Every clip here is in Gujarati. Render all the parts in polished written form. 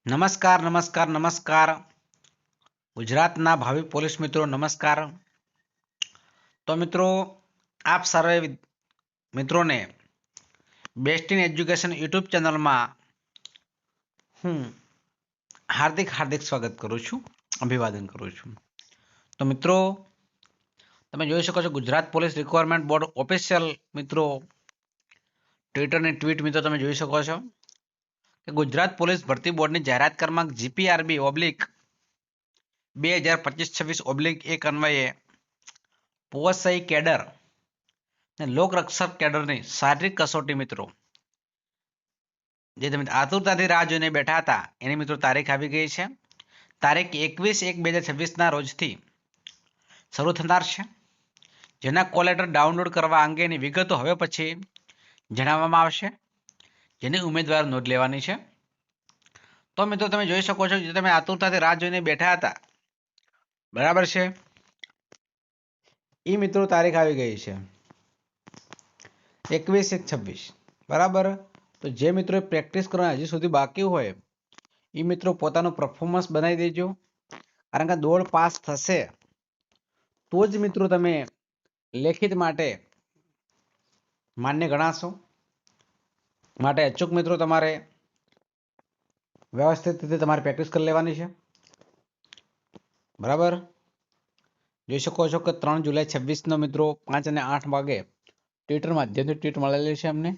નમસ્કાર નમસ્કાર નમસ્કાર ગુજરાતના ભાવિ પોલીસ મિત્રો નમસ્કાર। તો મિત્રો આપ સર્વે મિત્રોને બેસ્ટ ઇન એજ્યુકેશન યુટ્યુબ ચેનલમાં હું હાર્દિક સ્વાગત કરું છું, અભિવાદન કરું છું। તો મિત્રો તમે જોઈ શકો છો Gujarat police requirement board official મિત્રો ટ્વિટરની ટ્વીટ મિત્રો તમે જોઈ શકો છો કે ગુજરાત પોલીસ ભરતી બોર્ડની જાહેરાત ક્રમાંક GPRB/2025-26/1 અન્વયે પોસઈ કેડર અને લોકરક્ષક કેડરની શારીરિક કસોટી મિત્રો જે તમે આતુરતાથી રાહ જોઈને બેઠા હતા એની મિત્રો તારીખ આવી ગઈ છે। તારીખ 21/1/2026ના રોજથી શરૂ થનાર છે, જેના કોલ લેટર ડાઉનલોડ કરવા અંગેની વિગતો હવે પછી જણાવવામાં આવશે, જેની ઉમેદવાર નોંધ લેવાની છે। તો મિત્રો તમે જોઈ શકો છો, જે તમે આતુરતાથી રાહ જોઈને બેઠા હતા, બરાબર છે, એ મિત્રો તારીખ આવી ગઈ છે 21/1/26, બરાબર। તો જે મિત્રો પ્રેક્ટિસ કરવાની હજી સુધી બાકી હોય એ મિત્રો પોતાનું પરફોર્મન્સ બનાવી દેજો, કારણ કે દોડ પાસ થશે તો જ મિત્રો તમે લેખિત માટે માન્ય ગણાશો। માટે અચૂક મિત્રો તમારે વ્યવસ્થિત રીતે તમારે પ્રેક્ટિસ કરી લેવાની છે, બરાબર। જોઈ શકો છો કે 3 જુલાઈ 26નો મિત્રો 5 અને 8 વાગે ટ્વિટર માધ્યમથી ટ્વીટ મળેલી છે અમને,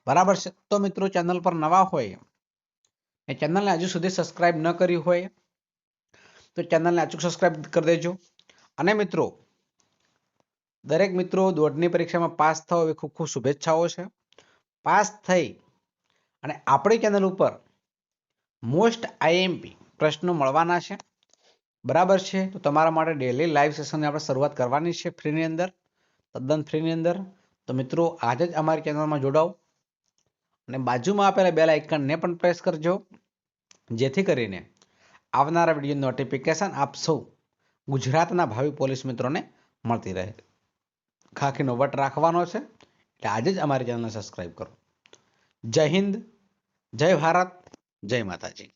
બરાબર છે। તો મિત્રો ચેનલ પર નવા હોય એ ચેનલને હજુ સુધી સબસ્ક્રાઇબ ન કરી હોય તો ચેનલને અચૂક સબસ્ક્રાઇબ કરી દેજો। અને મિત્રો દરેક મિત્રો દોડની પરીક્ષામાં પાસ થાવ એવી ખૂબ ખૂબ શુભેચ્છાઓ છે। પાસ થઈ અને આપણી ચેનલ ઉપર મોસ્ટ આઈએમપી પ્રશ્નો મળવાના છે, બરાબર છે। તો તમારા માટે ડેલી લાઈવ સેશનની આપણે શરૂઆત કરવાની છે, ફ્રીની અંદર, તદ્દન ફ્રીની અંદર। તો મિત્રો આજે જ અમારી ચેનલમાં જોડાઓ અને બાજુમાં આપેલા બેલ આઇકનને પણ પ્રેસ કરજો, જેથી કરીને આવનારા વિડીયો નોટિફિકેશન આપ સૌ ગુજરાતના ભાવિ પોલીસ મિત્રોને મળતી રહે। ખાખીનો વટ રાખવાનો છે, એટલે આજે જ અમારી ચેનલને સબસ્ક્રાઇબ કરો। જય હિન્દ, જય ભારત, જય માતાજી।